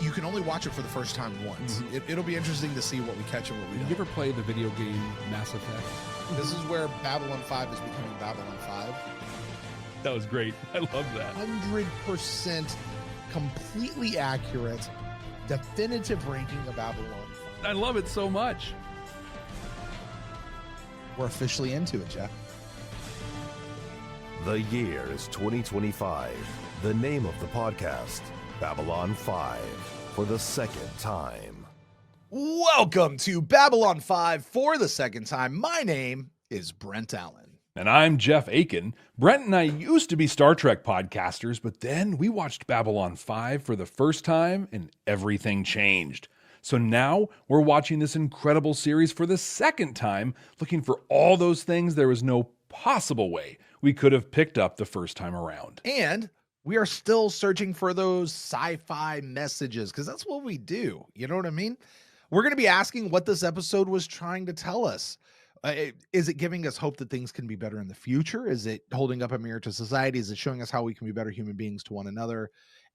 you can only watch it for the first time once. It'll be interesting to see what we catch and what we don't. Did you ever play the video game Mass Effect? This is where Babylon 5 is becoming Babylon 5. That was great. I love that. 100% completely accurate, definitive ranking of Babylon 5. I love it so much. We're officially into it, Jeff. The year is 2025. The name of the podcast, Babylon 5, for the second time. Welcome to Babylon 5 for the second time. My name is Brent Allen. And I'm Jeff Akin. Brent and I used to be Star Trek podcasters, but then we watched Babylon 5 for the first time and everything changed. So now we're watching this incredible series for the second time, looking for all those things there was no possible way we could have picked up the first time around. And we are still searching for those sci-fi messages, because that's what we do. You know what I mean? We're going to be asking what this episode was trying to tell us. Is it giving us hope that things can be better in the future? Is it holding up a mirror to society? Is it showing us how we can be better human beings to one another?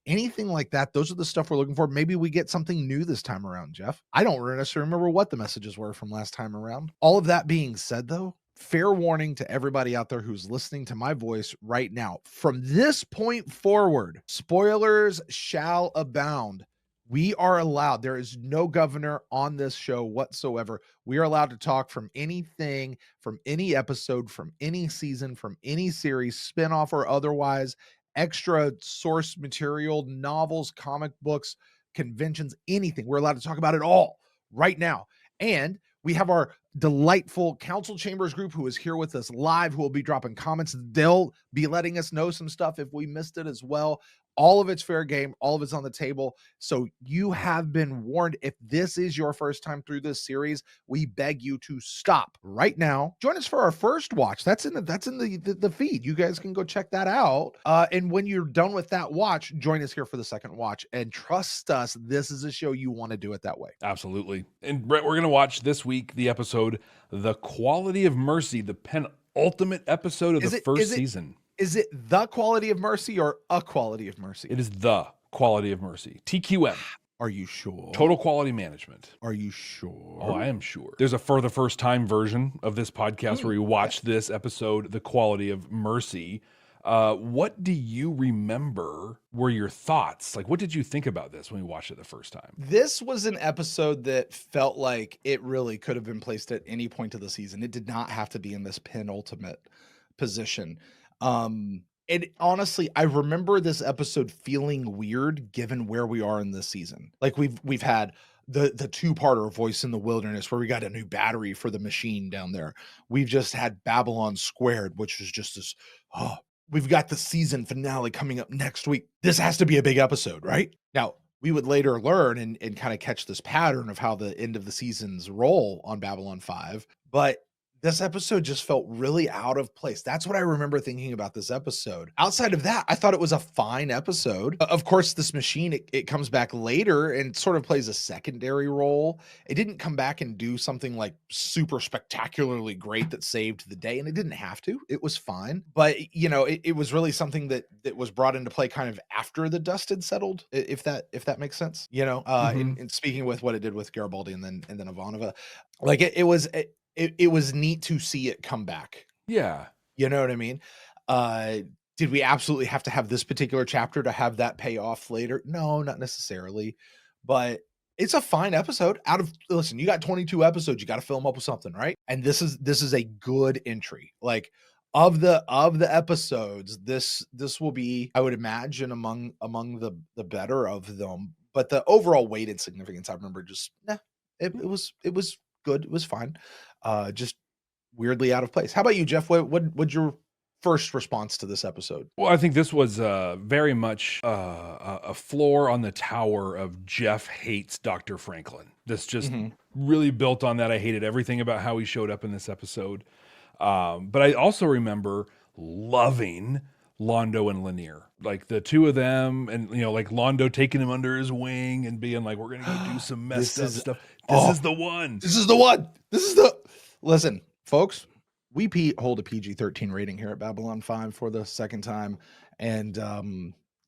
Anything like that. Those are the stuff we're looking for. Maybe we get something new this time around, Jeff. I don't necessarily remember what the messages were from last time around. All of that being said, though, fair warning to everybody out there who's listening to my voice right now. From this point forward, spoilers shall abound. We are allowed. There is no governor on this show whatsoever. We are allowed to talk from anything, from any episode, from any season, from any series, spinoff or otherwise, extra source material, novels, comic books, conventions, anything. We're allowed to talk about it all right now. And we have our delightful Council Chambers group who is here with us live, who will be dropping comments. They'll be letting us know some stuff if we missed it as well. All of it's fair game. All of it's on the table. So you have been warned. If this is your first time through this series, we beg you to stop right now. Join us for our first watch. That's in the feed. You guys can go check that out. And when you're done with that watch, join us here for the second watch. And trust us, this is a show you want to do it that way. Absolutely. And Brent, we're going to watch this week the episode, The Quality of Mercy, the penultimate episode of the first season. Is it The Quality of Mercy or A Quality of Mercy? It is The Quality of Mercy. TQM. Are you sure? Total Quality Management. Are you sure? Oh, I am sure. There's a for the first time version of this podcast where you watch this episode, The Quality of Mercy. What do you remember were your thoughts? Like, what did you think about this when we watched it the first time? This was an episode that felt like it really could have been placed at any point of the season. It did not have to be in this penultimate position. And honestly, I remember this episode feeling weird given where we are in this season. Like we've had the two-parter Voice in the Wilderness where we got a new battery for the machine down there. We've just had Babylon Squared, which was just this, we've got the season finale coming up next week. This has to be a big episode, right? Now, we would later learn and kind of catch this pattern of how the end of the seasons roll on Babylon 5, but this episode just felt really out of place. That's what I remember thinking about this episode. Outside of that, I thought it was a fine episode. Of course, this machine, it comes back later and sort of plays a secondary role. It didn't come back and do something like super spectacularly great that saved the day, and it didn't have to. It was fine. But, you know, it was really something that was brought into play kind of after the dust had settled, if that makes sense. You know, in speaking with what it did with Garibaldi and then Ivanova, like it was neat to see it come back. Yeah. You know what I mean? Did we absolutely have to have this particular chapter to have that pay off later? No, not necessarily. But it's a fine episode. Listen, you got 22 episodes, you got to fill them up with something, right? And this is a good entry. Like of the episodes, this will be, I would imagine, among the better of them. But the overall weighted significance, I remember just it was good. It was fine. Just weirdly out of place. How about you, Jeff? What's your first response to this episode? Well, I think this was very much a floor on the tower of Jeff hates Dr. Franklin. This just really built on that. I hated everything about how he showed up in this episode. But I also remember loving Londo and Lanier, like the two of them, and you know, like Londo taking him under his wing and being like, "We're gonna go do some messed up stuff." This is the one. This is the one. Listen, folks. We hold a PG-13 rating here at Babylon 5 for the second time, and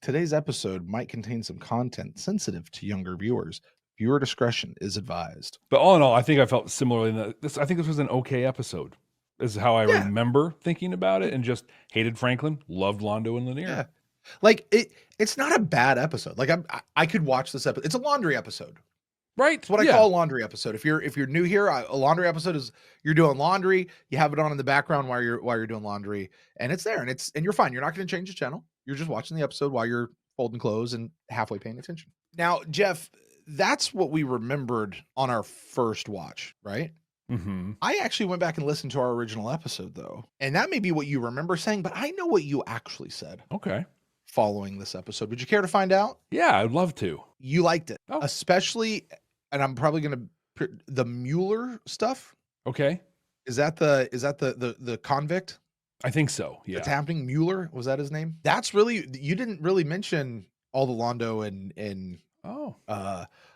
Today's episode might contain some content sensitive to younger viewers. Viewer discretion is advised. But all in all, I think I felt similarly. I think this was an okay episode, is how I remember thinking about it, and just hated Franklin, loved Londo and Lanier. Yeah. Like it's not a bad episode. Like I could watch this episode. It's a laundry episode. Right. It's what I call a laundry episode. If you're new here, a laundry episode is you're doing laundry, you have it on in the background while you're doing laundry, and it's there, and you're fine. You're not going to change the channel. You're just watching the episode while you're folding clothes and halfway paying attention. Now, Jeff, that's what we remembered on our first watch, right? Mm-hmm. I actually went back and listened to our original episode, though, and that may be what you remember saying, but I know what you actually said. Okay. Following this episode, would you care to find out? Yeah, I'd love to. You liked it, Oh. especially, and I'm probably going to the Mueller stuff. Okay. Is that the convict? I think so. Yeah. That's happening. Mueller, was that his name? That's really, you didn't really mention all the Londo and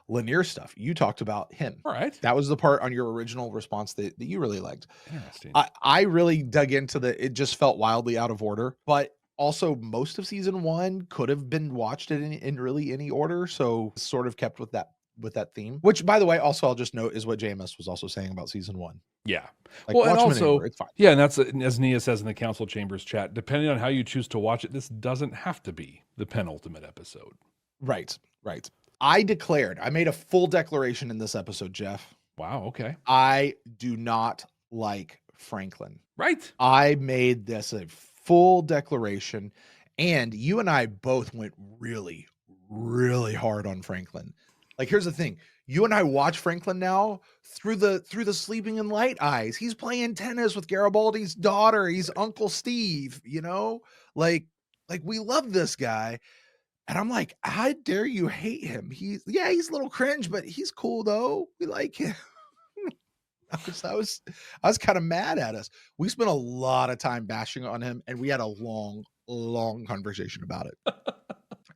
Lanier stuff. You talked about him. All right. That was the part on your original response that you really liked. Interesting. I really dug into it just felt wildly out of order, but also most of season 1 could have been watched in really any order. So sort of kept with that theme, which by the way, also I'll just note is what JMS was also saying about season 1. Yeah. Like, well, and watch them also, anywhere, it's fine. yeah, and that's, as Nia says in the Council Chambers chat, depending on how you choose to watch it, this doesn't have to be the penultimate episode. Right. I made a full declaration in this episode, Jeff. Wow. Okay. I do not like Franklin. Right. I made this a full declaration, and you and I both went really, really hard on Franklin. Like, here's the thing. You and I watch Franklin now through the sleeping in light eyes. He's playing tennis with Garibaldi's daughter. He's Uncle Steve, like we love this guy. And I'm like, how dare you hate him? He's a little cringe, but he's cool though. We like him. I was kind of mad at us. We spent a lot of time bashing on him, and we had a long conversation about it.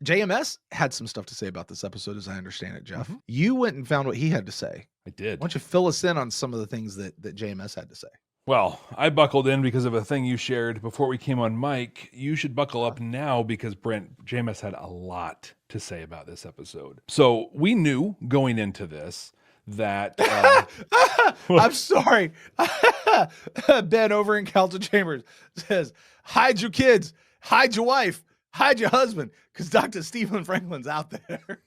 JMS had some stuff to say about this episode, as I understand it, Jeff. Mm-hmm. You went and found what he had to say. I did. Why don't you fill us in on some of the things that JMS had to say? Well, I buckled in because of a thing you shared before we came on mic. You should buckle up now because Brent, JMS had a lot to say about this episode. So we knew going into this that... I'm sorry. Ben over in Council Chambers says, hide your kids, hide your wife, hide your husband, because Dr. Stephen Franklin's out there.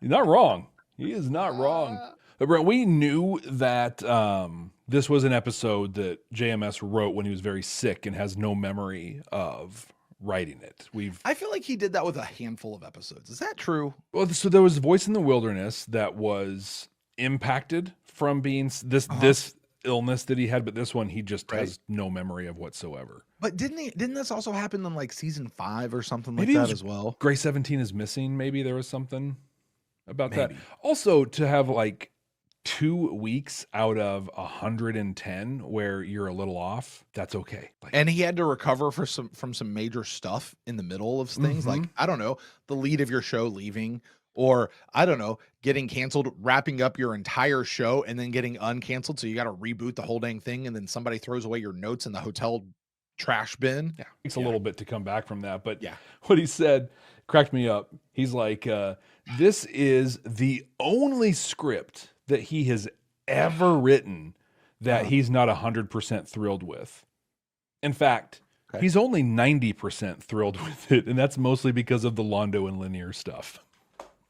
You're not wrong. He is not wrong. But Brent, we knew that this was an episode that JMS wrote when he was very sick and has no memory of writing it. I feel like he did that with a handful of episodes. Is that true? Well, so there was Voice in the Wilderness that was impacted from being this illness that he had, but this one he just has no memory of whatsoever. But didn't this also happen in like season 5 or something Maybe like that as well? Gray 17 is missing. Maybe there was something about that. Also, to have like 2 weeks out of 110 where you're a little off, that's okay. And he had to recover from some major stuff in the middle of things. Like, I don't know, the lead of your show leaving, or I don't know, getting canceled, wrapping up your entire show and then getting uncanceled. So you got to reboot the whole dang thing. And then somebody throws away your notes in the hotel trash bin. Yeah. Takes a little bit to come back from that. But yeah, what he said cracked me up. He's like, this is the only script that he has ever written that he's not 100% thrilled with. In fact, he's only 90% thrilled with it. And that's mostly because of the Londo and Lanier stuff.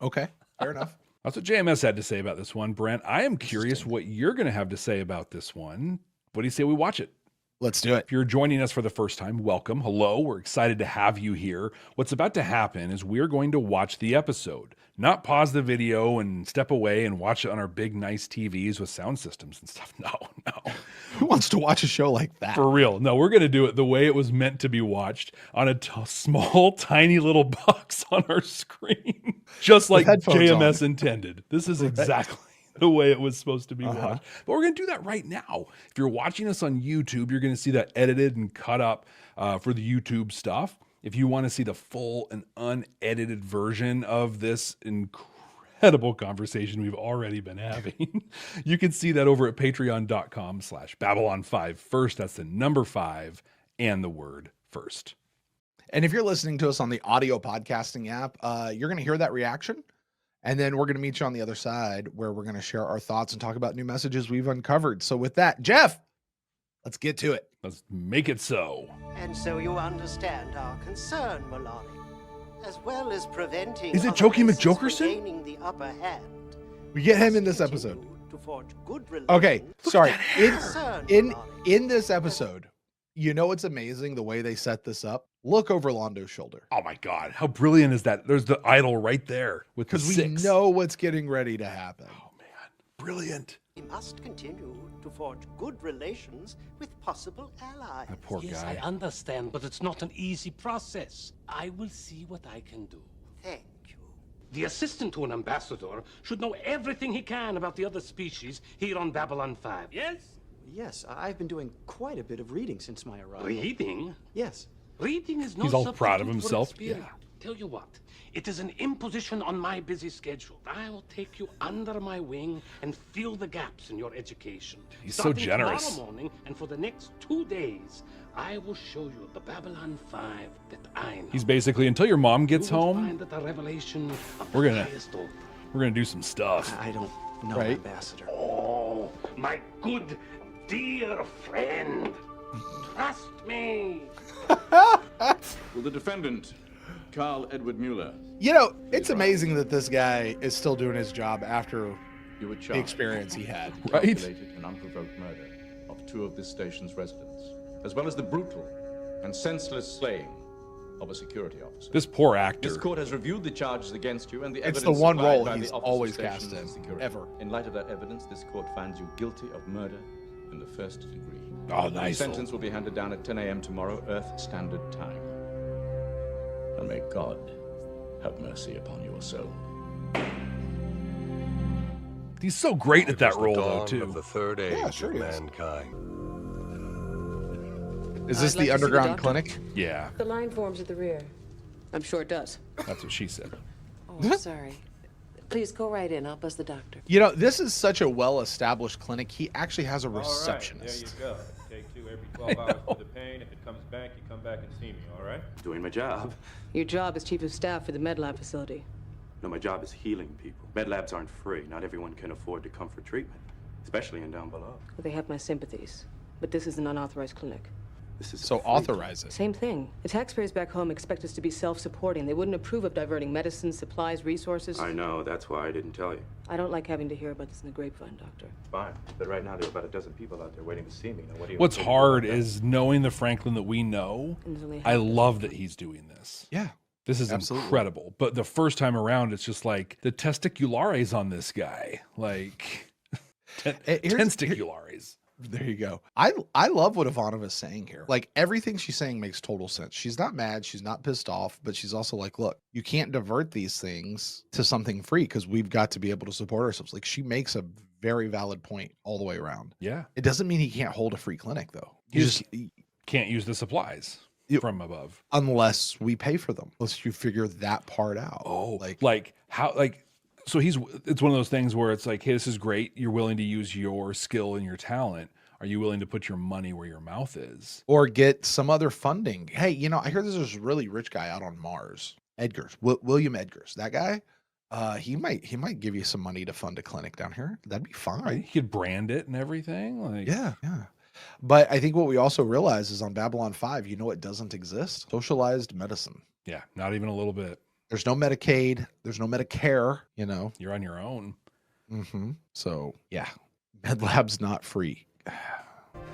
Okay, fair enough. That's what JMS had to say about this one. Brent, I am curious what you're going to have to say about this one. What do you say we watch it? Let's do it. If you're joining us for the first time, welcome. Hello. We're excited to have you here. What's about to happen is we're going to watch the episode, not pause the video and step away and watch it on our big, nice TVs with sound systems and stuff. No. Who wants to watch a show like that? For real. No, we're going to do it the way it was meant to be watched on a small, tiny little box on our screen, just like JMS intended. This is exactly the way it was supposed to be watched. But we're going to do that right now. If you're watching us on YouTube, you're going to see that edited and cut up for the YouTube stuff. If you want to see the full and unedited version of this incredible conversation we've already been having, you can see that over at patreon.com/Babylon5 First. That's the number 5 and the word first. And if you're listening to us on the audio podcasting app, you're going to hear that reaction. And then we're going to meet you on the other side where we're going to share our thoughts and talk about new messages we've uncovered. So with that, Jeff, let's get to it. Let's make it so. And so you understand our concern, Malani. As well as preventing Is it other Jokey races from McJokerson? gaining the upper hand. We get him in Let's this episode. continue to forge good Okay, relations. sorry. Concern, In Malani. this episode, you know what's amazing the way they set this up? Look over Londo's shoulder. Oh my God, how brilliant is that? There's the idol right there with the Because we six. know what's getting ready to happen. Oh man, brilliant. We must continue to forge good relations with possible allies. That poor Yes, guy. I understand, but it's not an easy process. I will see what I can do. Thank you. The assistant to an ambassador should know everything he can about the other species here on Babylon 5, yes? Yes, I've been doing quite a bit of reading since my arrival. Reading? Yes. Reading is no He's all proud of substitute for himself. experience. Tell you what, it is an imposition on my busy schedule. I will take you under my wing and fill the gaps in your education. He's so Starting generous. Tomorrow morning, and for the next 2 days, I will show you the Babylon 5 that I know. He's basically, until your mom gets You will home, find that the revelation of We're the gonna- highest order. we're gonna do some stuff. I don't know, Right. Ambassador. Oh, my good, dear friend. Trust me. Will the defendant, Carl Edward Mueller, You know, it's amazing that this guy is still doing his job after you were the charged experience he had. Right? calculated and unprovoked murder of 2 of this station's residents, as well as the brutal and senseless slaying of a security officer. This poor This actor. court has reviewed the charges against you and the It's evidence the one supplied role by he's the officer always stationed cast as in, security. ever. In light of that evidence, this court finds you guilty of murder in the first degree. Oh, The nice. sentence will be handed down at 10 a.m. tomorrow, Earth Standard Time. And may God have mercy upon your soul. He's so great at that It was the role, though, dawn too. of the third age Yeah, sure of he is. mankind. Is this I'd like the to see the underground doctor. clinic? Yeah, The line forms at the rear. I'm sure it does. that's what she said. Oh, I'm sorry. Please go right in. I'll buzz the doctor. You know, this is such a well-established clinic. He actually has a receptionist. All right, there you go. Take 2 every 12 hours for the pain. If it comes back, you come back and see me, all right? Doing my job. Your job is chief of staff for the med lab facility. No, my job is healing people. Med labs aren't free. Not everyone can afford to come for treatment, especially in down below. Well, they have my sympathies. But this is an unauthorized clinic. This is So free. authorize it. Same thing. The taxpayers back home expect us to be self-supporting. They wouldn't approve of diverting medicines, supplies, resources. I know. That's why I didn't tell you. I don't like having to hear about this in the grapevine, Doctor. Fine. But right now there are about a dozen people out there waiting to see me. Now, what do you What's want me to do hard about that? is knowing the Franklin that we know. And there's only I half the love country. that he's doing this. Yeah. This is Absolutely. incredible. But the first time around, it's just like the testiculares on this guy. Like, Here's- testiculares. There you go. I love what Ivanova's saying here. Like everything she's saying makes total sense. She's not mad, she's not pissed off, but she's also like, look, you can't divert these things to something free because we've got to be able to support ourselves. Like she makes a very valid point all the way around. Yeah. It doesn't mean he can't hold a free clinic though. He You just can't use the supplies Yep. from above. unless we pay for them. Unless you figure that part out. Oh, like how, so it's one of those things where it's like, hey, this is great. You're willing to use your skill and your talent. Are you willing to put your money where your mouth is? or get some other funding. Hey, you know, I hear there's this really rich guy out on Mars. Edgars, William Edgars. That guy, he might give you some money to fund a clinic down here. That'd be fine. Right? You could brand it and everything. Like, Yeah, yeah. But I think what we also realize is on Babylon 5, you know what doesn't exist? Socialized medicine. yeah, not even a little bit. There's no Medicaid. There's no Medicare, you know. You're on your own. So, yeah. Med Lab's not free.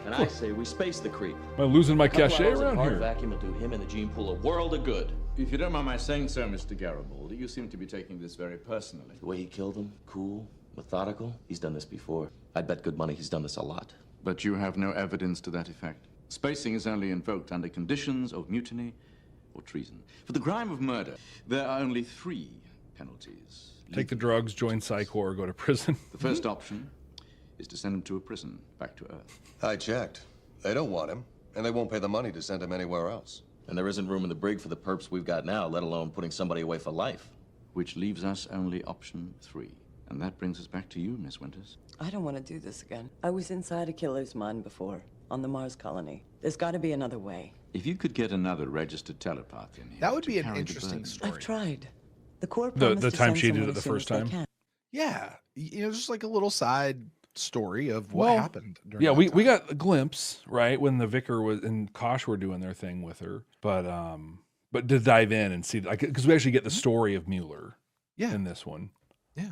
And I say we space the creep. Am I losing my Couple cachet hours of around hard here? vacuum will do him and the gene pool a world of good. If you don't mind my saying so, Mr. Garibaldi, you seem to be taking this very personally. The way he killed him, cool, methodical. He's done this before. I'd bet good money he's done this a lot. But you have no evidence to that effect. Spacing is only invoked under conditions of mutiny or treason. For the crime of murder, there are only 3 penalties. Take the drugs, join Psycho, or go to prison. The first option is to send him to a prison, back to Earth. I checked. They don't want him, and they won't pay the money to send him anywhere else. And there isn't room in the brig for the perps we've got now, let alone putting somebody away for life. Which leaves us only option 3. And that brings us back to you, Miss Winters. I don't want to do this again. I was inside a killer's mind before, on the Mars colony. There's got to be another way. If you could get another registered telepath in here. That would to be an carry the interesting burden. story. I've tried. The Corps The promised to time send she did someone it the as soon first as they time? can. Yeah, just like a little side story of what happened. During Yeah, that we time. got a glimpse, right, when the vicar was and Kosh were doing their thing with her, but to dive in and see, like, because we actually get the story of Mueller in this one. Yeah.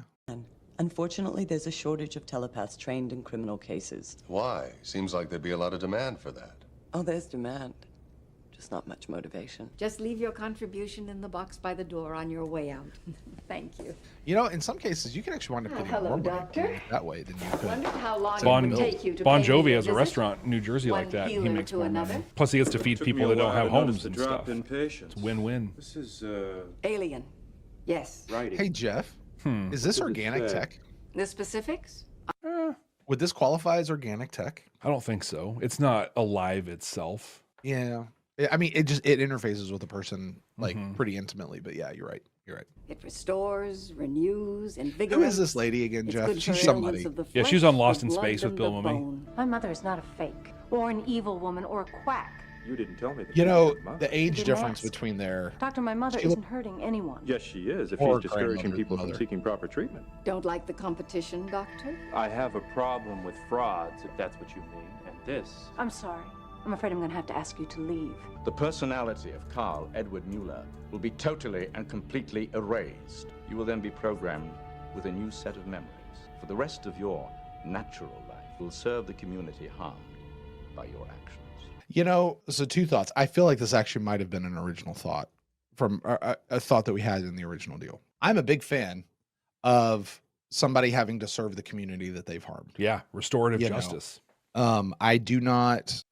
Unfortunately, there's a shortage of telepaths trained in criminal cases. Why? Seems like there'd be a lot of demand for that. Oh, there's demand. Just not much motivation. Just leave your contribution in the box by the door on your way out. Thank you. You know, in some cases, you can actually wind up getting more money Doctor. that way than you could. Wondered how long Bon, it would take you to Bon pay me Jovi a has a visit. restaurant in New Jersey like One that. He healer makes to more another. money. Plus, he gets to feed Took me people a that don't while have to homes notice and the drop stuff. in patience. It's win-win. This is Alien. Yes. writing. Hey, Jeff, is this What did it organic say? tech? The specifics? Would this qualify as organic tech? I don't think so. It's not alive itself. Yeah. I mean, it interfaces with a person like pretty intimately, but yeah, you're right. You're right. It restores, renews, invigorates. Who is this lady again, It's Jeff? good She's for somebody. ailments of the Yeah, she's flesh, on Lost the in blood, Space with and Bill the Mummy. bone. My mother is not a fake, or an evil woman, or a quack. You didn't tell me that. You know, Mother. the age didn't difference ask. between their Doctor, my mother She isn't hurting anyone. Yes, she is. If Or she's discouraging grandmother's people from mother. seeking proper treatment. Don't like the competition, Doctor? I have a problem with frauds, if that's what you mean. And this. I'm sorry. I'm afraid I'm going to have to ask you to leave. The personality of Carl Edward Mueller will be totally and completely erased. You will then be programmed with a new set of memories. For the rest of your natural life, will serve the community harmed by your actions. You know, so two thoughts. I feel like this actually might have been an original thought from a thought that we had in the original deal. I'm a big fan of somebody having to serve the community that they've harmed. Yeah, restorative You know. justice. I do not.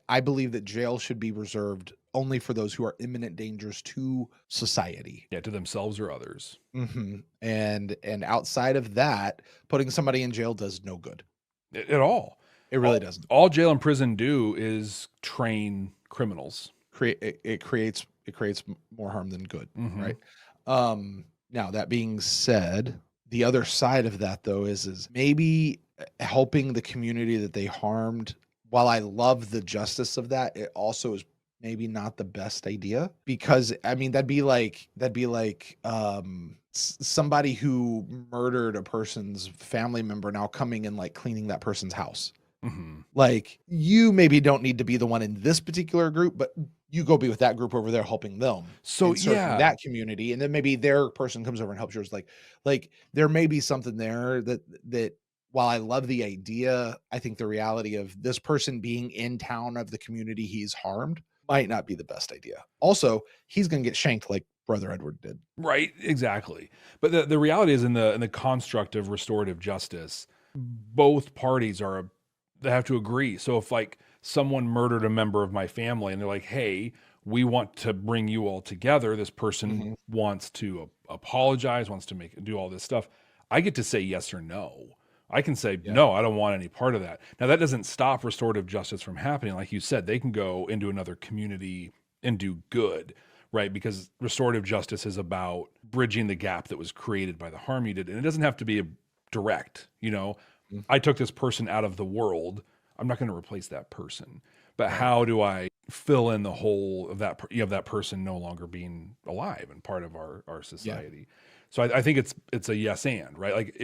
I believe that jail should be reserved only for those who are imminent dangers to society. Yeah, to themselves or others. And outside of that, putting somebody in jail does no good. At all. It really doesn't. All jail and prison do is train criminals. It creates more harm than good, Mhm. right? Now that being said, the other side of that though is maybe helping the community that they harmed. While I love the justice of that, it also is maybe not the best idea, because I mean that'd be like somebody who murdered a person's family member now coming and like cleaning that person's house. Like, you maybe don't need to be the one in this particular group, but you go be with that group over there helping them. So, and serving yeah. that community, and then maybe their person comes over and helps yours. Like there may be something there that while I love the idea, I think the reality of this person being in town of the community he's harmed might not be the best idea. Also, he's going to get shanked like Brother Edward did. Right, exactly. But the reality is in the construct of restorative justice, both parties they have to agree. So if like someone murdered a member of my family and they're like, hey, we want to bring you all together. This person wants to apologize, wants to do all this stuff. I get to say yes or no. I can say, no, I don't want any part of that. Now, that doesn't stop restorative justice from happening. Like you said, they can go into another community and do good, right? Because restorative justice is about bridging the gap that was created by the harm you did. And it doesn't have to be direct, you know? I took this person out of the world. I'm not going to replace that person. But how do I fill in the hole of that person no longer being alive and part of our society? So I think it's a yes and, right? Like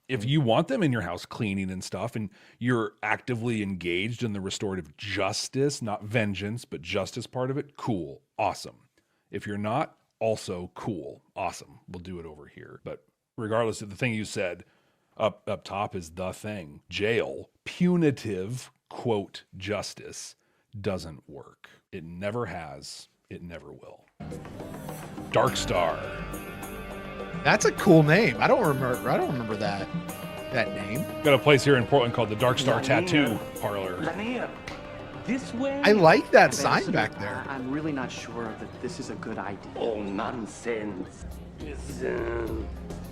if you want them in your house cleaning and stuff and you're actively engaged in the restorative justice, not vengeance, but justice part of it, cool, awesome. If you're not, also cool, awesome. We'll do it over here. But regardless of the thing you said, up top is the thing. Jail, punitive, quote, justice doesn't work. It never has. It never will. Dark Star. That's a cool name. I don't remember that name. Got a place here in Portland called the Dark Star Tattoo Parlor. Lanier, this way? I like that sign back there. I'm really not sure that this is a good idea. Oh, nonsense.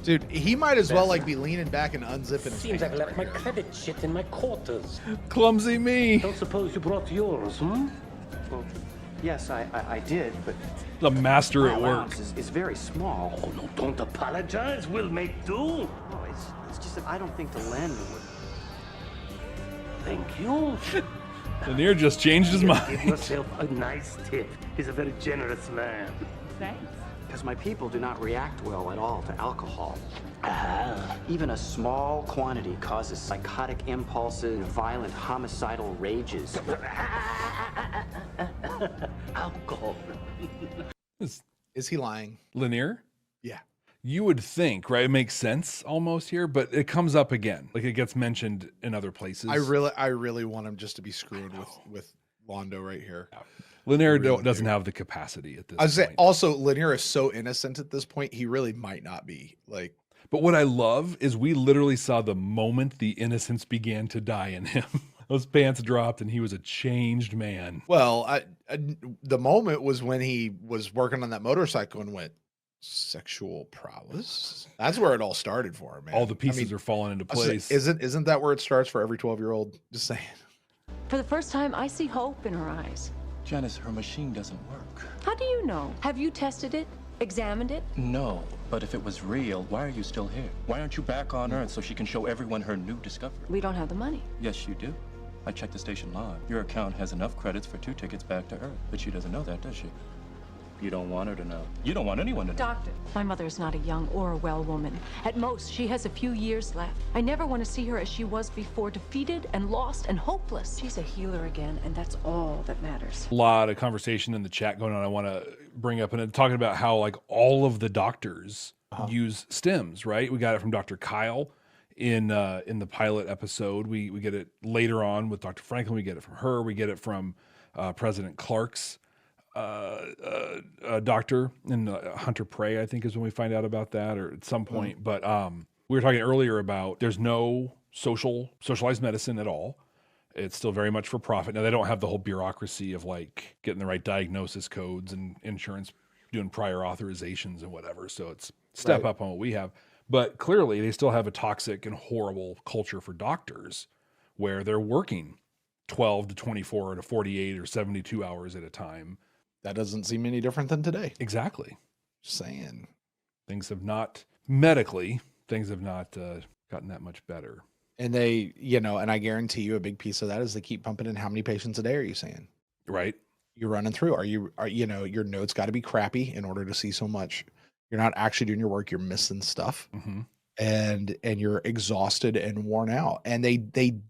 Dude, he might as well like be leaning back and unzipping his Seems pants I've left my right here. credit shit in my quarters. Clumsy me. Don't suppose you brought yours, Well, yes, I did, but The master my at work. allowance is very small. Oh, no, don't apologize. We'll make do. No, it's just that I don't think the landlord would. Thank you. Lanier just changed his mind. Give yourself a nice tip. He's a very generous man. Thanks. Because my people do not react well at all to alcohol. Ah. Even a small quantity causes psychotic impulses and violent homicidal rages. Alcohol. Is he lying? Lanier? Yeah. You would think, right? It makes sense almost here, but it comes up again. Like it gets mentioned in other places. I really want him just to be screwed with Londo right here. Yeah. Lanier doesn't have the capacity at this point. I was saying, also, Lanier is so innocent at this point, he really might not be. Like, but what I love is we literally saw the moment the innocence began to die in him. Those pants dropped and he was a changed man. Well, the moment was when he was working on that motorcycle and went, sexual prowess. That's where it all started for him, man. All the pieces are falling into place. Isn't that where it starts for every 12-year-old? Just saying. For the first time, I see hope in her eyes. Janice, her machine doesn't work. How do you know? Have you tested it? Examined it? No, but if it was real, why are you still here? Why aren't you back on Earth so she can show everyone her new discovery? We don't have the money. Yes, you do. I checked the station log. Your account has enough credits for 2 tickets back to Earth, but she doesn't know that, does she? You don't want her to know. You don't want anyone to know. Doctor, my mother is not a young or a well woman. At most, she has a few years left. I never want to see her as she was before, defeated and lost and hopeless. She's a healer again, and that's all that matters. A lot of conversation in the chat going on. I want to bring up and talking about how like all of the doctors use stims, right? We got it from Dr. Kyle in the pilot episode. We get it later on with Dr. Franklin. We get it from her. We get it from President Clark's doctor and Hunter Prey, I think is when we find out about that, or at some point. But we were talking earlier about there's no socialized medicine at all. It's still very much for profit. Now they don't have the whole bureaucracy of like getting the right diagnosis codes and insurance doing prior authorizations and whatever. So it's step up on what we have. But clearly they still have a toxic and horrible culture for doctors where they're working 12 to 24 to 48 or 72 hours at a time. That doesn't seem any different than today. Exactly. Just saying. Things have not, medically, gotten that much better. And they, and I guarantee you a big piece of that is they keep pumping in how many patients a day are you seeing? Right. You're running through. Are your notes got to be crappy in order to see so much. You're not actually doing your work. You're missing stuff. Mm-hmm. And you're exhausted and worn out. And they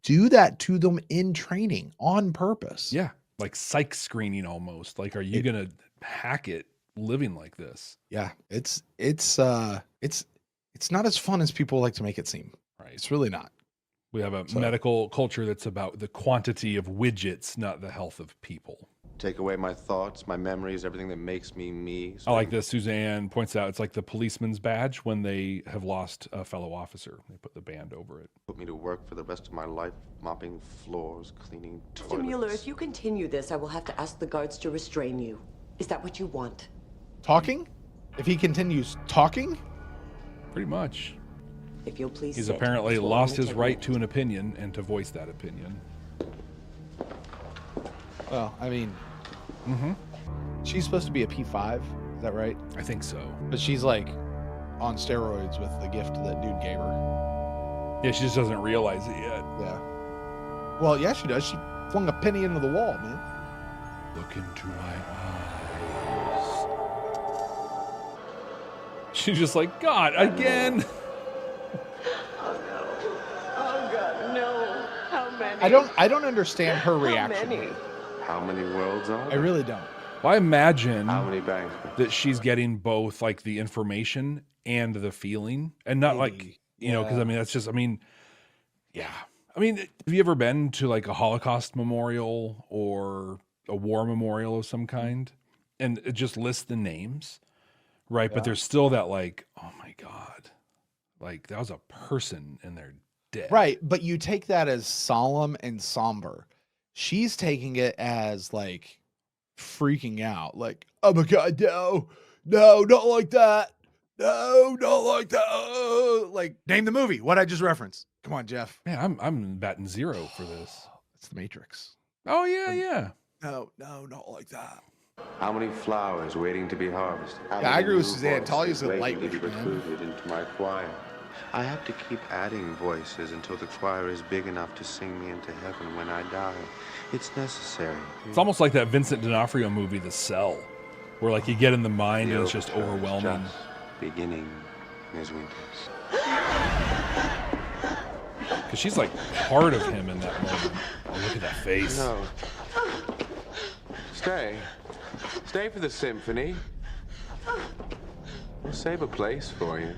do that to them in training on purpose. Yeah. Like psych screening almost. Like, are you going to hack it living like this? Yeah. It's not as fun as people like to make it seem. Right. It's really not. We have a medical culture that's about the quantity of widgets, not the health of people. Take away my thoughts, my memories, everything that makes me me. I like this. Suzanne points out it's like the policeman's badge when they have lost a fellow officer. They put the band over it. Put me to work for the rest of my life, mopping floors, cleaning toilets. Mr. Mueller, if you continue this, I will have to ask the guards to restrain you. Is that what you want? Talking? If he continues talking? Pretty much. If you'll please He's sit. apparently lost his right to an opinion and to voice that opinion. Well, I mean, she's supposed to be a P5, is that right? I think so. But she's like on steroids with the gift that dude gave her. Yeah, she just doesn't realize it yet. Yeah. Well, yeah, she does. She flung a penny into the wall, man. Look into my eyes. She's just like, God, again. Oh God, no. How many? I don't understand her reaction. Many? How many worlds are I there? really don't. Well, I imagine How many banks? that she's getting both like the information and the feeling, and not like, because I mean, that's just, yeah. I mean, have you ever been to like a Holocaust memorial or a war memorial of some kind? And it just lists the names, right? Yeah. But there's still that like, oh my God, like that was a person and they're dead. Right. But you take that as solemn and somber. She's taking it as like freaking out. Like, oh my God, no, not like that. No, not like that. Oh. Like, name the movie. What I just referenced. Come on, Jeff. Man, I'm batting zero for this. It's The Matrix. Oh, yeah. No, not like that. How many flowers waiting to be harvested? How Yeah, I many agree with new Suzanne. voices Talia's a waiting light to be weight, man. recruited into my choir? I have to keep adding voices until the choir is big enough to sing me into heaven when I die. It's necessary. It's almost like that Vincent D'Onofrio movie, The Cell, where like you get in the mind and it's just overwhelming. Just beginning, Miss Winters. Because she's like part of him in that moment. Oh, look at that face. No. Stay. Stay for the symphony. We'll save a place for you.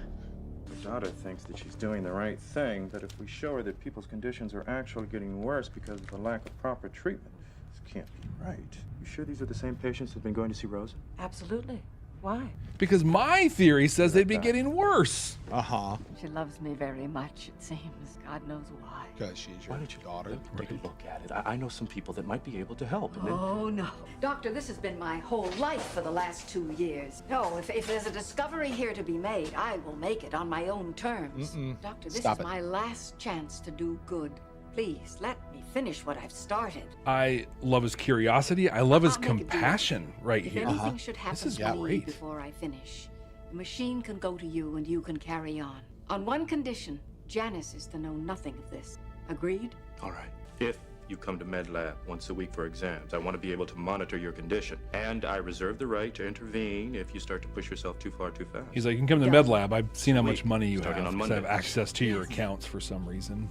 My daughter thinks that she's doing the right thing, but if we show her that people's conditions are actually getting worse because of the lack of proper treatment, this can't be right. You sure these are the same patients who've been going to see Rosa? Absolutely. Why? Because my theory says they'd be getting worse. Uh-huh. She loves me very much, it seems. God knows why. Because she's your daughter. Take a look at it. I know some people that might be able to help. And Oh, no. Doctor, this has been my whole life for the last 2 years. No, if there's a discovery here to be made, I will make it on my own terms. Doctor, this is my last chance to do good. Please, let me finish what I've started. I love his curiosity. I love his compassion right If here. anything should happen This is to me great. before I finish, the machine can go to you and you can carry on. On one condition, Janice is to know nothing of this. Agreed? all right. If you come to med lab once a week for exams, I want to be able to monitor your condition. And I reserve the right to intervene if you start to push yourself too far too fast. He's like, you can come to med lab. I've seen how much money you have. Starting on 'Cause I have Monday. access to your accounts for some reason.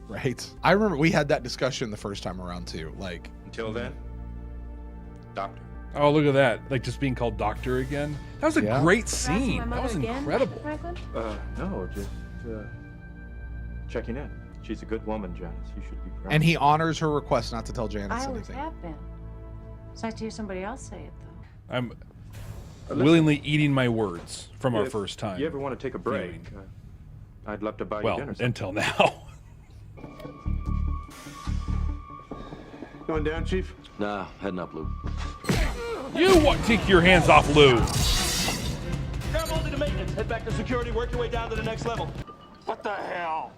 Right. I remember we had that discussion the first time around too. Like, until then, doctor. Oh, look at that. Like just being called doctor again. That was a great scene. That was incredible. No, just checking in. She's a good woman, Janice. You should be proud. and he honors her request not to tell Janice I always anything. have been. It's nice to hear somebody else say it, though. I'm Listen. willingly eating my words from our If first time. you ever want to take a break, I'd love to buy Well, you dinner. until now. Going down, Chief? Nah, heading up, Lou. Take your hands off Lou. Grab hold of the maintenance. Head back to security. Work your way down to the next level. What the hell?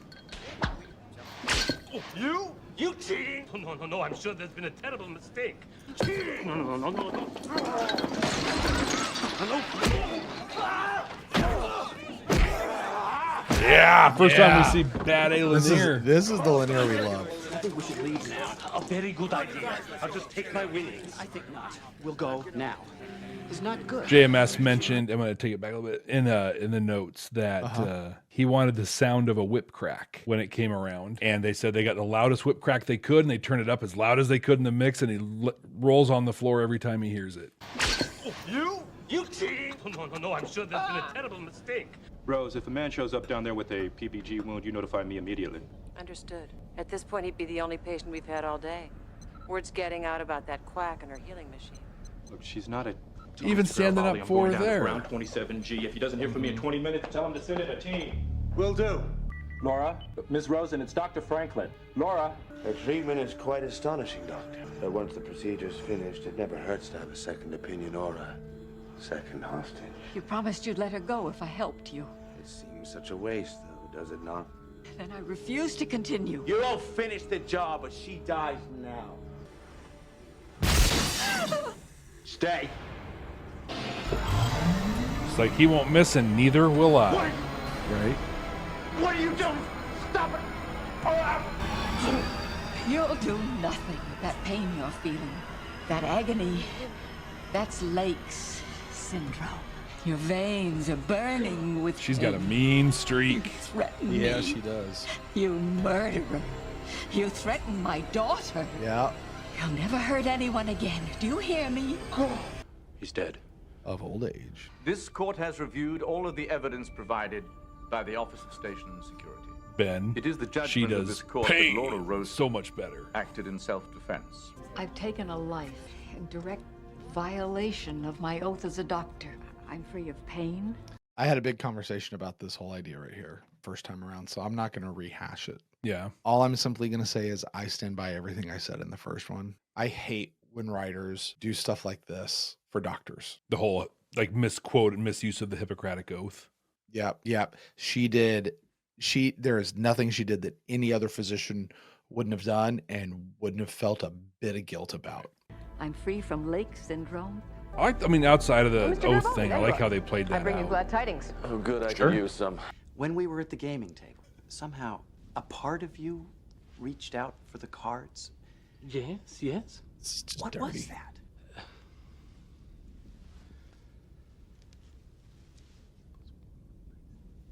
You? You cheating? No, I'm sure there's been a terrible mistake. Cheating? No. Yeah, first time we see bad A Lanier. This is the Lanier we love. I think we should leave now. A very good idea. I'll just take my winnings. I think not. We'll go now. It's not good. JMS mentioned, I'm going to take it back a little bit, in the notes that he wanted the sound of a whip crack when it came around. And they said they got the loudest whip crack they could, and they turned it up as loud as they could in the mix, and he rolls on the floor every time he hears it. You cheating? No, I'm sure there's been a terrible mistake. Rose, if a man shows up down there with a PBG wound, you notify me immediately. Understood. At this point, he'd be the only patient we've had all day. Word's getting out about that quack and her healing machine. Look, she's not a... Even standing up for her there. Around 27G. If he doesn't hear from me in 20 minutes, tell him to send in a team. Will do. Laura, Miss Rosen, it's Dr. Franklin. Laura. Her treatment is quite astonishing, Doctor. But once the procedure's finished, it never hurts to have a second opinion or a second hostage. You promised you'd let her go if I helped you. It seems such a waste, though, does it not? Then I refuse to continue. You don't finish the job, but she dies now. Stay. It's like he won't miss, and neither will I. Right? What are you doing? Stop it! You'll do nothing with that pain you're feeling. That agony. That's Lake's syndrome. Your veins are burning with She's pain. got a mean streak. You threaten me. Yeah, she does. You murderer. You threaten my daughter. Yeah. You'll never hurt anyone again. Do you hear me? He's dead. Of old age. This court has reviewed all of the evidence provided by the Office of Station Security. Ben, It is the she judgment of does this court pain that Laura Rose so much better. acted in self-defense. I've taken a life in direct violation of my oath as a doctor. I'm free of pain. I had a big conversation about this whole idea right here first time around, so I'm not going to rehash it. Yeah. All I'm simply going to say is I stand by everything I said in the first one. I hate when writers do stuff like this for doctors. The whole like misquote and misuse of the Hippocratic Oath. Yep. There is nothing she did that any other physician wouldn't have done and wouldn't have felt a bit of guilt about. I'm free from Lake syndrome. I mean, outside of the Mr. oath Nervo, thing, I there like you how are. they played I that bring you out. glad tidings. Oh, good. I Sure. could use some. When we were at the gaming table, somehow a part of you reached out for the cards. Yes. What dirty. was that?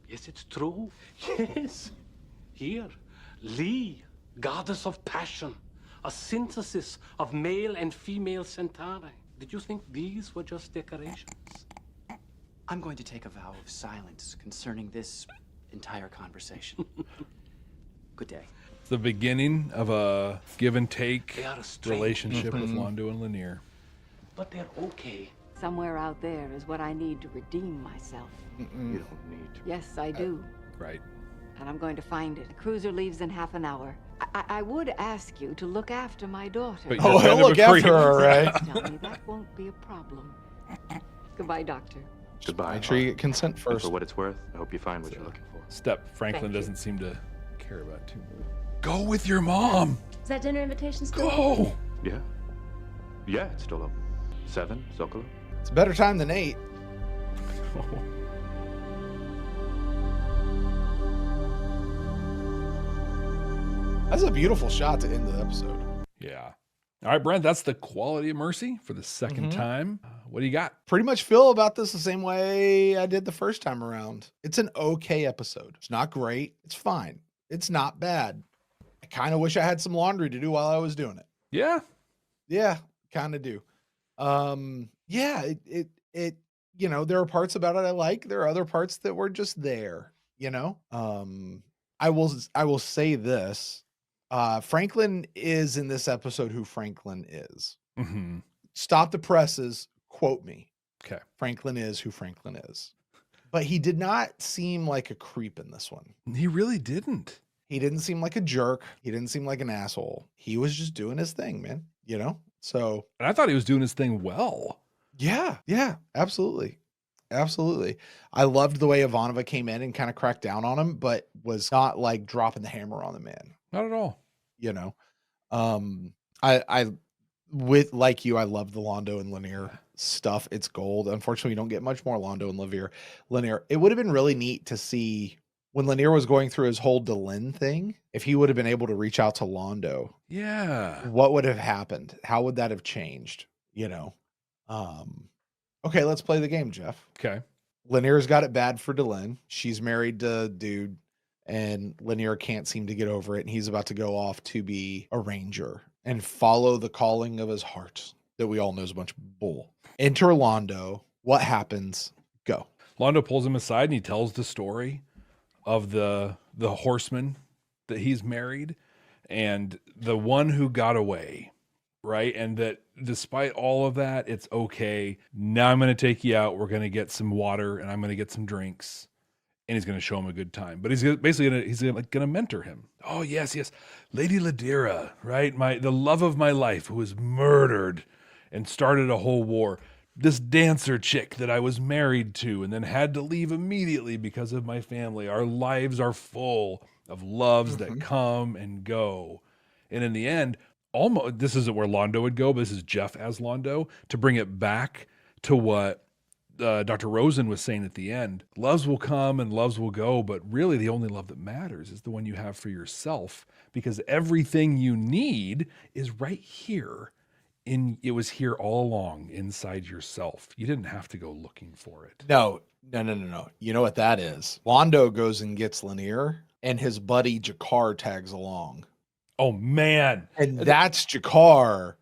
Yes, it's true. Yes. Here, Lee, goddess of passion, a synthesis of male and female centauri. Did you think these were just decorations? I'm going to take a vow of silence concerning this entire conversation. Good day. It's the beginning of a give and take They are a strange relationship with people. Londo and Lanier. But they're okay. Somewhere out there is what I need to redeem myself. You don't need to. Yes, I do. Right. And I'm going to find it. The cruiser leaves in half an hour. I would ask you to look after my daughter. But you're kind of a creep. Tell me that won't be a problem. Goodbye, Doctor. Goodbye. Make sure you get consent And first. for what it's worth, I hope you find what you're looking for. Step Franklin Thank you. doesn't seem to care about too much. Go with your mom. Is that dinner invitation still? Go. Yeah. Yeah, it's still open. 7, Zocalo. It's a better time than 8. That's a beautiful shot to end the episode. Yeah. All right, Brent, that's the Quality of Mercy for the second time. What do you got? Pretty much feel about this the same way I did the first time around. It's an okay episode. It's not great. It's fine. It's not bad. I kind of wish I had some laundry to do while I was doing it. Yeah. Yeah, kind of do. Yeah, it you know, there are parts about it I like. There are other parts that were just there, you know? I will say this. Franklin is in this episode who Franklin is. Mm-hmm. Stop the presses, quote me. Okay. Franklin is who Franklin is. But he did not seem like a creep in this one. He really didn't. He didn't seem like a jerk. He didn't seem like an asshole. He was just doing his thing, man. You know? So And I thought he was doing his thing well. yeah, absolutely. Absolutely. I loved the way Ivanova came in and kind of cracked down on him, but was not like dropping the hammer on the man. Not at all. You know? I with like you, I love the Londo and Lanier stuff. It's gold. Unfortunately, we don't get much more Londo and Lanier. It would have been really neat to see when Lanier was going through his whole Delenn thing, if he would have been able to reach out to Londo. Yeah. What would have happened? How would that have changed? You know? Okay, let's play the game, Jeff. Okay. Lanier's got it bad for Delenn. She's married to dude, and Lanier can't seem to get over it, and he's about to go off to be a ranger and follow the calling of his heart that we all know is a bunch of bull. Enter Londo. What happens? Go. Londo pulls him aside and he tells the story of the horseman that he's married and the one who got away, right? And that despite all of that, it's okay. Now I'm going to take you out. We're going to get some water and I'm going to get some drinks. And he's going to show him a good time. But he's basically going to mentor him. Oh, yes. Lady Ladira, right? The love of my life, who was murdered and started a whole war. This dancer chick that I was married to and then had to leave immediately because of my family. Our lives are full of loves that come and go. And in the end, almost this isn't where Londo would go, but this is Jeff as Londo to bring it back to what Dr. Rosen was saying at the end. Loves will come and loves will go, but really the only love that matters is the one you have for yourself, because everything you need is right here. It was here all along inside yourself. You didn't have to go looking for it. No. You know what that is? Londo goes and gets Lanier, and his buddy Jakar tags along. Oh, man. And that's Jakar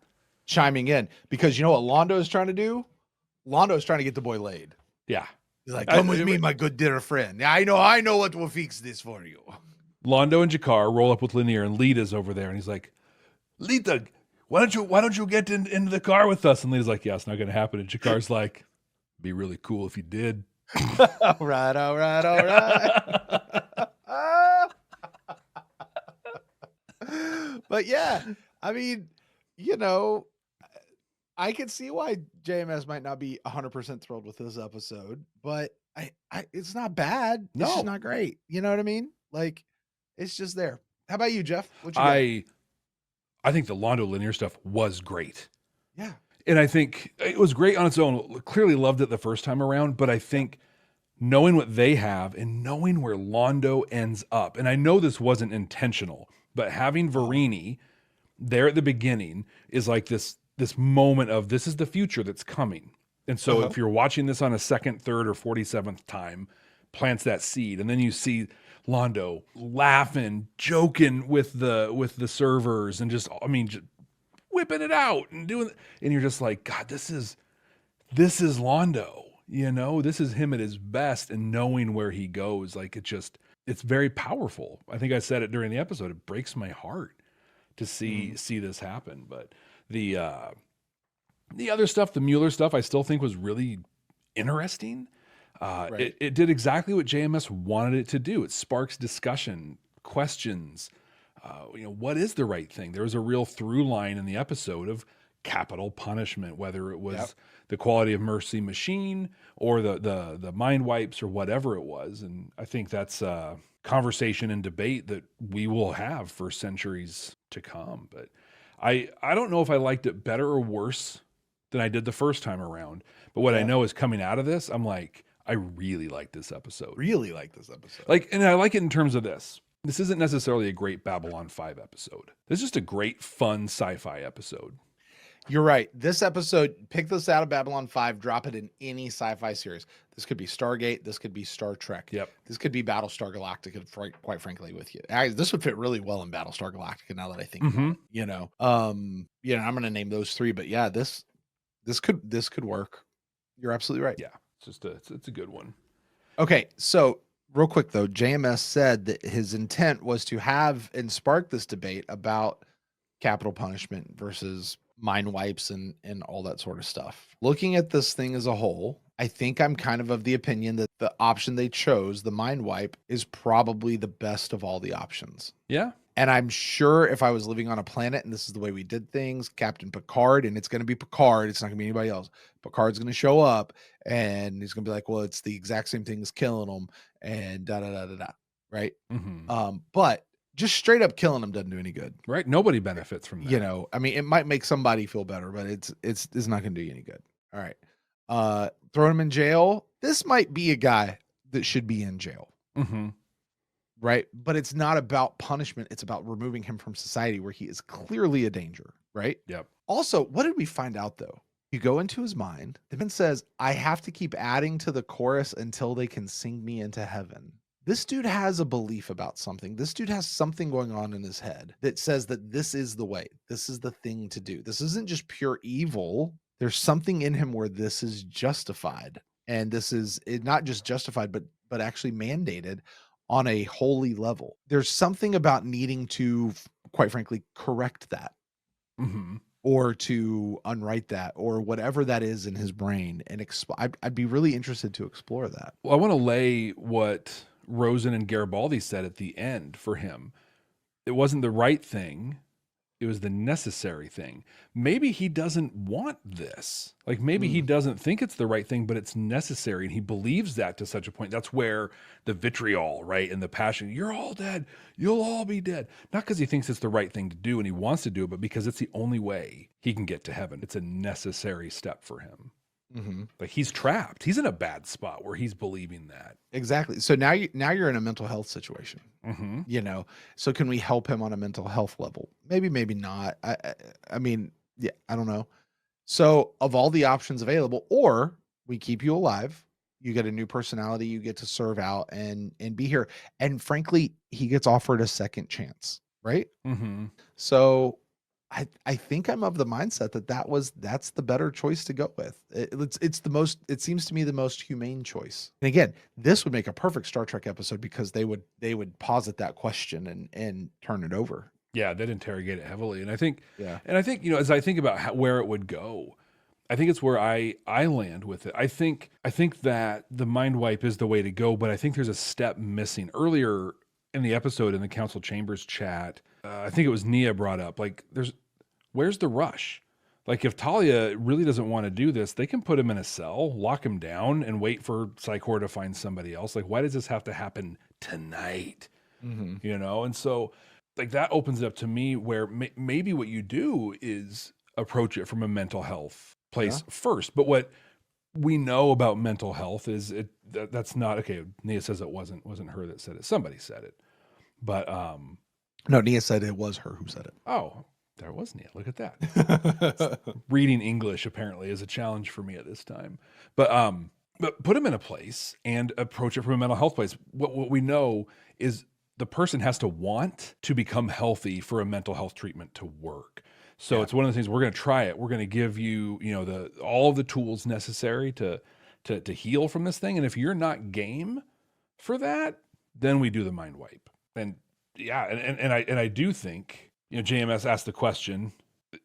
chiming in, because you know what Londo is trying to do? Londo is trying to get the boy laid. Yeah. He's like, come with me, my good dear friend. I know what will fix this for you. Londo and Jakar roll up with Lanier, and Lita's over there, and he's like, Lita, why don't you get into the car with us? And Lita's like, yeah, it's not going to happen. And Jakar's like, be really cool if you did. All right. But yeah, I mean, you know, I can see why JMS might not be 100% thrilled with this episode, but it's not bad. No. It's just not great. You know what I mean? Like, it's just there. How about you, Jeff? What you got? I think the Londo Lanier stuff was great. Yeah. And I think it was great on its own. Clearly loved it the first time around, but I think knowing what they have and knowing where Londo ends up. And I know this wasn't intentional, but having Verini there at the beginning is like this moment of this is the future that's coming. And so if you're watching this on a second, third, or 47th time, plants that seed. And then you see Londo laughing, joking with the servers and just whipping it out and doing, and you're just like, God, this is Londo, this is him at his best, and knowing where he goes, like it's very powerful. I think I said it during the episode. It breaks my heart to see this happen. But the other stuff, the Mueller stuff, I still think was really interesting. Right. It did exactly what JMS wanted it to do. It sparks discussion, questions. What is the right thing? There was a real through line in the episode of capital punishment, whether it was the Quality of Mercy machine or the mind wipes or whatever it was. And I think that's a conversation and debate that we will have for centuries to come. But I don't know if I liked it better or worse than I did the first time around. But what I know is coming out of this, I'm like, I really like this episode. Really like this episode. And I like it in terms of this. This isn't necessarily a great Babylon 5 episode. This is just a great, fun sci-fi episode. You're right. This episode, pick this out of Babylon 5, drop it in any sci-fi series. This could be Stargate. This could be Star Trek. Yep. This could be Battlestar Galactica, quite frankly, with you. This would fit really well in Battlestar Galactica now that I think about it, I'm going to name those three, but yeah, this could work. You're absolutely right. Yeah. It's a good one. Okay. So real quick though, JMS said that his intent was to have and spark this debate about capital punishment versus mind wipes and all that sort of stuff. Looking at this thing as a whole, I think I'm kind of the opinion that the option they chose, the mind wipe, is probably the best of all the options. Yeah. And I'm sure if I was living on a planet and this is the way we did things, Captain Picard, and it's going to be Picard, it's not going to be anybody else. Picard's going to show up and he's going to be like, well, it's the exact same thing as killing them and da-da-da-da-da, right? But just straight up killing them doesn't do any good. Right. Nobody benefits from that. It might make somebody feel better, but it's not going to do you any good. All right. Throwing him in jail. This might be a guy that should be in jail. Right. But it's not about punishment. It's about removing him from society where he is clearly a danger. Right. Yep. Also, what did we find out though? You go into his mind. The man says, I have to keep adding to the chorus until they can sing me into heaven. This dude has a belief about something. This dude has something going on in his head that says that this is the way. This is the thing to do. This isn't just pure evil. There's something in him where this is justified. And this is not just justified, but actually mandated on a holy level. There's something about needing to, quite frankly, correct that. Or to unwrite that, or whatever that is in his brain. And I'd be really interested to explore that. Well, I want to lay what Rosen and Garibaldi said at the end for him. It wasn't the right thing. It was the necessary thing. Maybe he doesn't want this. Like maybe he doesn't think it's the right thing, but it's necessary. And he believes that to such a point. That's where the vitriol, right? And the passion, you're all dead. You'll all be dead. Not because he thinks it's the right thing to do and he wants to do it, but because it's the only way he can get to heaven. It's a necessary step for him. Like he's trapped. He's in a bad spot where he's believing that. Exactly. So now you're in a mental health situation. So can we help him on a mental health level? Maybe not. I mean, yeah, I don't know. So of all the options available, or we keep you alive, you get a new personality, you get to serve out and be here. And frankly, he gets offered a second chance, right? So I think I'm of the mindset that's the better choice to go with. It seems to me the most humane choice. And again, this would make a perfect Star Trek episode because they would posit that question and turn it over. Yeah, they'd interrogate it heavily. And I think, as I think about where it would go, I think it's where I land with it. I think that the mind wipe is the way to go, but I think there's a step missing. Earlier in the episode, in the Council Chambers chat, I think it was Nia brought up, like, where's the rush? Like, if Talia really doesn't want to do this, they can put him in a cell, lock him down, and wait for Psychor to find somebody else. Like, why does this have to happen tonight? And so, like, that opens it up to me where maybe what you do is approach it from a mental health place first. But what we know about mental health is that's not okay. Nia says it wasn't her that said it. Somebody said it, but no, Nia said it was her who said it. Oh, there was Nia. Look at that. Reading English apparently is a challenge for me at this time, but put him in a place and approach it from a mental health place. What we know is the person has to want to become healthy for a mental health treatment to work. So it's one of the things, we're going to try it. We're going to give you, all of the tools necessary to heal from this thing. And if you're not game for that, then we do the mind wipe. And yeah, and I do think, JMS asked the question,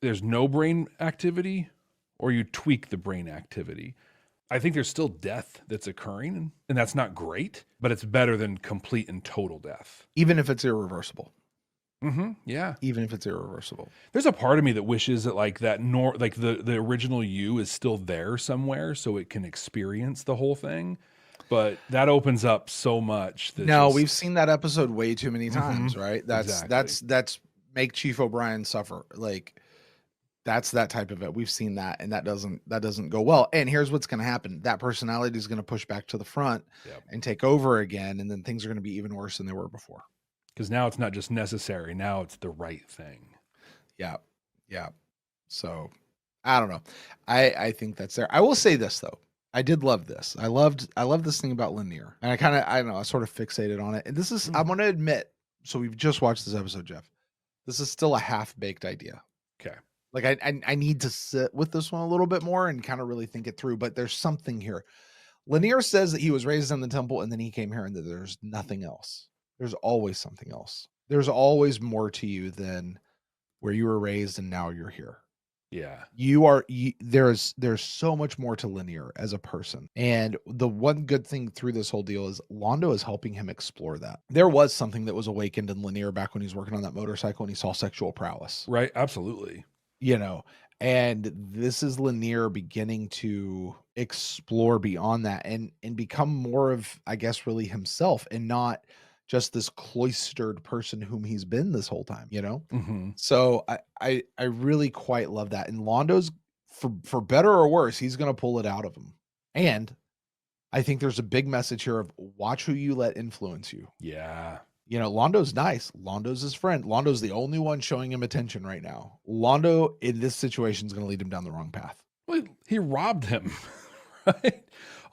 there's no brain activity or you tweak the brain activity. I think there's still death that's occurring, and that's not great, but it's better than complete and total death. Even if it's irreversible. Mm-hmm. Yeah. Even if it's irreversible. There's a part of me that wishes that the original you is still there somewhere so it can experience the whole thing. But that opens up so much. We've seen that episode way too many times, right? That's make Chief O'Brien suffer. Like that's that type of it. We've seen that, and that doesn't go well. And here's what's going to happen. That personality is going to push back to the front and take over again. And then things are going to be even worse than they were before. Because now it's not just necessary. Now it's the right thing. Yeah. Yeah. So I don't know. I think that's there. I will say this though. I did love this. I love this thing about Lanier. And I don't know, I sort of fixated on it. And this is, I'm going to admit, so we've just watched this episode, Jeff. This is still a half-baked idea. Okay. Like I need to sit with this one a little bit more and kind of really think it through, but there's something here. Lanier says that he was raised in the temple and then he came here and that there's nothing else. There's always something else. There's always more to you than where you were raised and now you're here. Yeah. There's so much more to Lanier as a person. And the one good thing through this whole deal is Londo is helping him explore that. There was something that was awakened in Lanier back when he was working on that motorcycle and he saw sexual prowess. Right. Absolutely. And this is Lanier beginning to explore beyond that and become more of, I guess, really himself and not just this cloistered person whom he's been this whole time, Mm-hmm. So I really quite love that. And Londo's for better or worse, he's going to pull it out of him. And I think there's a big message here of watch who you let influence you. Yeah. Londo's nice. Londo's his friend. Londo's the only one showing him attention right now. Londo in this situation is going to lead him down the wrong path. Well, he robbed him, right?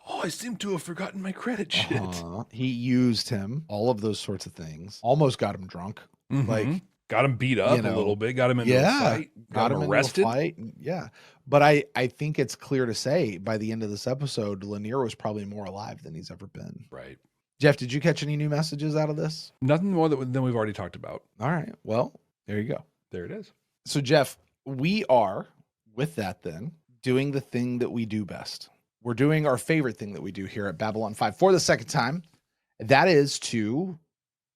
Oh, I seem to have forgotten my credit shit. He used him, all of those sorts of things. Almost got him drunk. Mm-hmm. Like got him beat up a little bit, got him into a fight, got him arrested. Into a fight. Yeah. But I think it's clear to say by the end of this episode, Lanier was probably more alive than he's ever been. Right. Jeff, did you catch any new messages out of this? Nothing more than we've already talked about. All right. Well, there you go. There it is. So, Jeff, we are, with that then, doing the thing that we do best. We're doing our favorite thing that we do here at Babylon 5 for the second time. That is to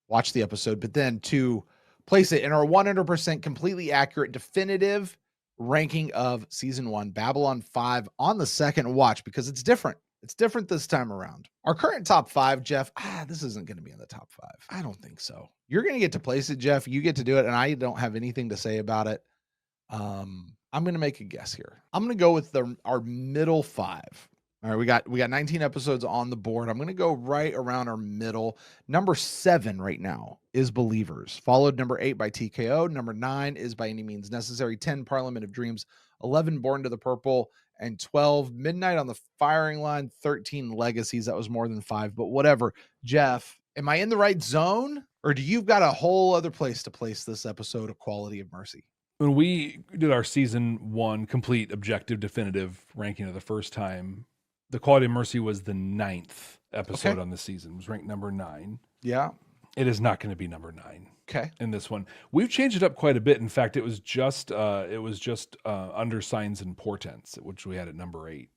watch the episode, but then to place it in our 100% completely accurate, definitive ranking of season 1, Babylon 5 on the second watch, because it's different. It's different this time around. Our current top 5, Jeff, this isn't going to be in the top 5. I don't think so. You're going to get to place it, Jeff. You get to do it, and I don't have anything to say about it. I'm going to make a guess here. I'm going to go with our middle 5. All right, we got 19 episodes on the board. I'm going to go right around our middle. Number 7 right now is Believers, followed number 8 by TKO. Number 9 is By Any Means Necessary. 10, Parliament of Dreams. 11, Born to the Purple. And 12, Midnight on the Firing Line. 13, Legacies. That was more than 5, but whatever. Jeff, am I in the right zone? Or do you've got a whole other place to place this episode of Quality of Mercy? When we did our season 1 complete, objective, definitive ranking of the first time, The Quality of Mercy was the 9th episode on the season. It was ranked number 9. Yeah. It is not going to be number 9. Okay. In this one, we've changed it up quite a bit. In fact, it was just Under Signs and Portents, which we had at number 8.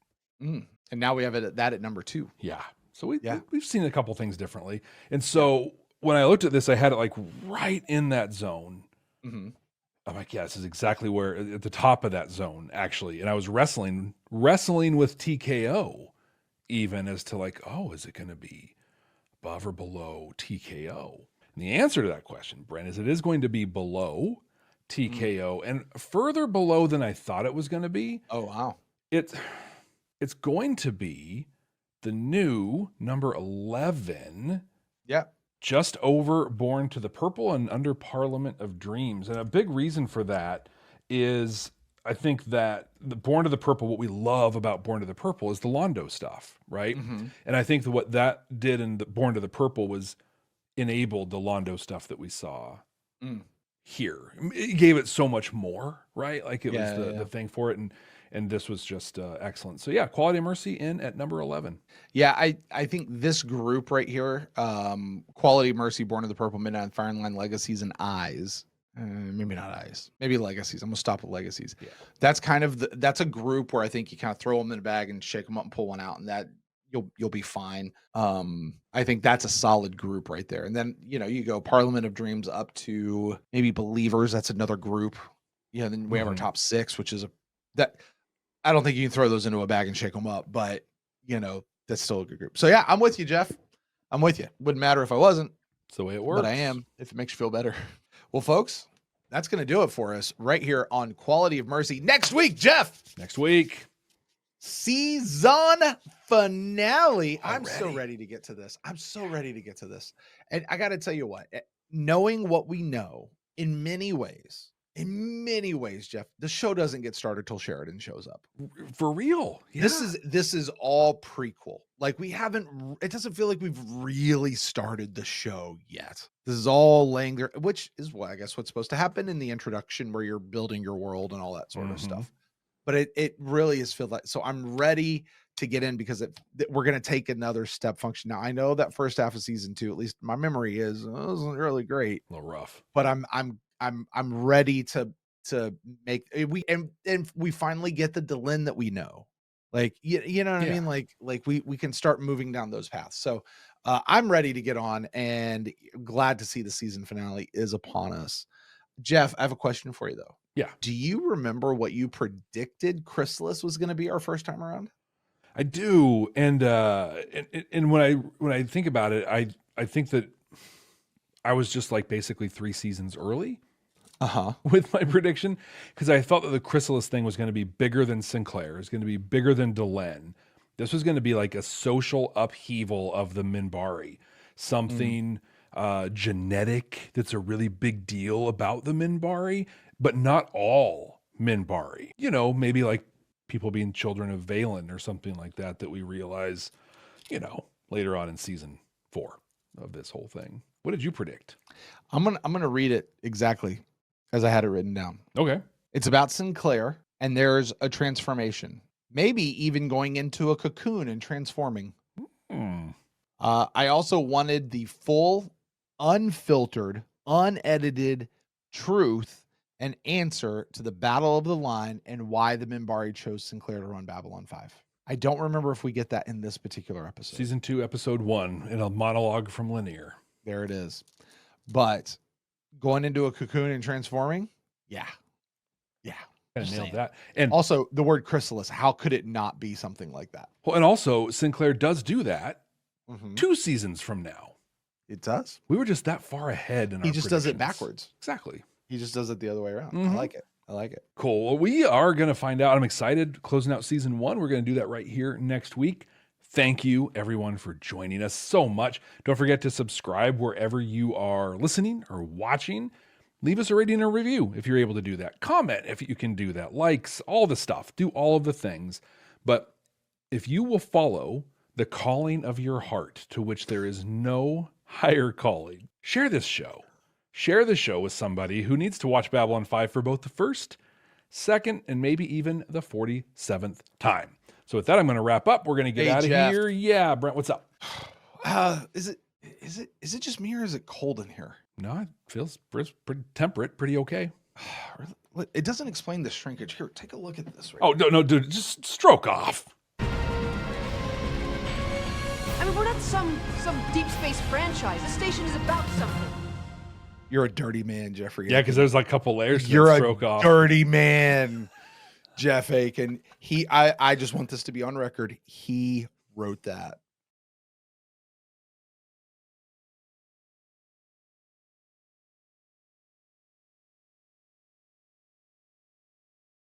And now we have it at number 2. Yeah. So we've seen a couple things differently. And so when I looked at this, I had it like right in that zone. Mm-hmm. I'm like, yeah, this is exactly where at the top of that zone, actually. And I was wrestling with TKO, even as to like, oh, is it going to be above or below TKO? And the answer to that question, Brent, is it is going to be below TKO and further below than I thought it was going to be. Oh, wow. It's going to be the new number 11. Yeah. Just over Born to the Purple and under Parliament of Dreams. And a big reason for that is I think that the Born to the Purple, what we love about Born to the Purple is the Londo stuff, right? And I think that what that did in the Born to the Purple was enabled the Londo stuff that we saw here. It gave it so much more, right? Like it was the thing for it. And this was just excellent. So yeah, Quality of Mercy in at number 11. Yeah, I think this group right here, Quality of Mercy, Born of the Purple, Midnight on Firing Line, Legacies, and Eyes. Maybe not Eyes. Maybe Legacies. I'm gonna stop at Legacies. Yeah. That's kind of that's a group where I think you kind of throw them in a bag and shake them up and pull one out, and that you'll be fine. I think that's a solid group right there. And then you go Parliament of Dreams up to maybe Believers. That's another group. Yeah. Then we have our top 6, which is that. I don't think you can throw those into a bag and shake them up, but that's still a good group. So yeah, I'm with you, Jeff. I'm with you. Wouldn't matter if I wasn't. It's the way it works. But I am, if it makes you feel better. Well, folks, that's going to do it for us right here on Quality of Mercy. Next week, Jeff. Next week. Season finale. I'm so ready to get to this. I'm so ready to get to this. And I got to tell you what, knowing what we know in many ways, Jeff, the show doesn't get started till Sheridan shows up. For real. Yeah. This is all prequel. Like it doesn't feel like we've really started the show yet. This is all laying there, which is I guess what's supposed to happen in the introduction where you're building your world and all that sort of stuff. But it really is feel like, so I'm ready to get in because we're going to take another step function. Now I know that first half of season 2, at least my memory is, it wasn't really great. A little rough. But I'm ready to make we finally get the Delenn that we know. Like you know what I mean? Like we can start moving down those paths. So I'm ready to get on and glad to see the season finale is upon us. Jeff, I have a question for you though. Yeah. Do you remember what you predicted Chrysalis was going to be our first time around? I do. And when I think about it, I think that I was just like basically 3 seasons early. With my prediction, because I felt that the Chrysalis thing was going to be bigger than Sinclair. It was going to be bigger than Delenn. This was going to be like a social upheaval of the Minbari, something genetic that's a really big deal about the Minbari, but not all Minbari. Maybe like people being children of Valen or something like that we realize, later on in season 4 of this whole thing. What did you predict? I'm gonna read it exactly as I had it written down. Okay. It's about Sinclair, and there's a transformation. Maybe even going into a cocoon and transforming. I also wanted the full, unfiltered, unedited truth and answer to the Battle of the Line and why the Minbari chose Sinclair to run Babylon 5. I don't remember if we get that in this particular episode. Season 2, episode 1, in a monologue from Linear. There it is. But going into a cocoon and transforming, yeah. Kind of nailed that. And also the word Chrysalis, how could it not be something like that? Well, and also Sinclair does do that 2 seasons from now. It does. We were just that far ahead. He just does it backwards. Exactly. He just does it the other way around. I like it. Cool. Well, we are going to find out. I'm excited. Closing out season 1. We're going to do that right here next week. Thank you, everyone, for joining us so much. Don't forget to subscribe wherever you are listening or watching. Leave us a rating and a review if you're able to do that. Comment if you can do that. Likes, all the stuff. Do all of the things. But if you will follow the calling of your heart, to which there is no higher calling, share this show. Share the show with somebody who needs to watch Babylon 5 for both the first, second, and maybe even the 47th time. So with that, I'm going to wrap up. We're going to get out of here. Yeah, Brent, what's up? Is it just me or is it cold in here? No, it feels pretty temperate, pretty okay. It doesn't explain the shrinkage. Here, take a look at this. No, dude, just stroke off. I mean, we're not some deep space franchise. This station is about something. You're a dirty man, Jeffrey. Yeah, because there's like a couple layers to You're stroke a off. Dirty man, Jeff Akin. I just want this to be on record. He wrote that.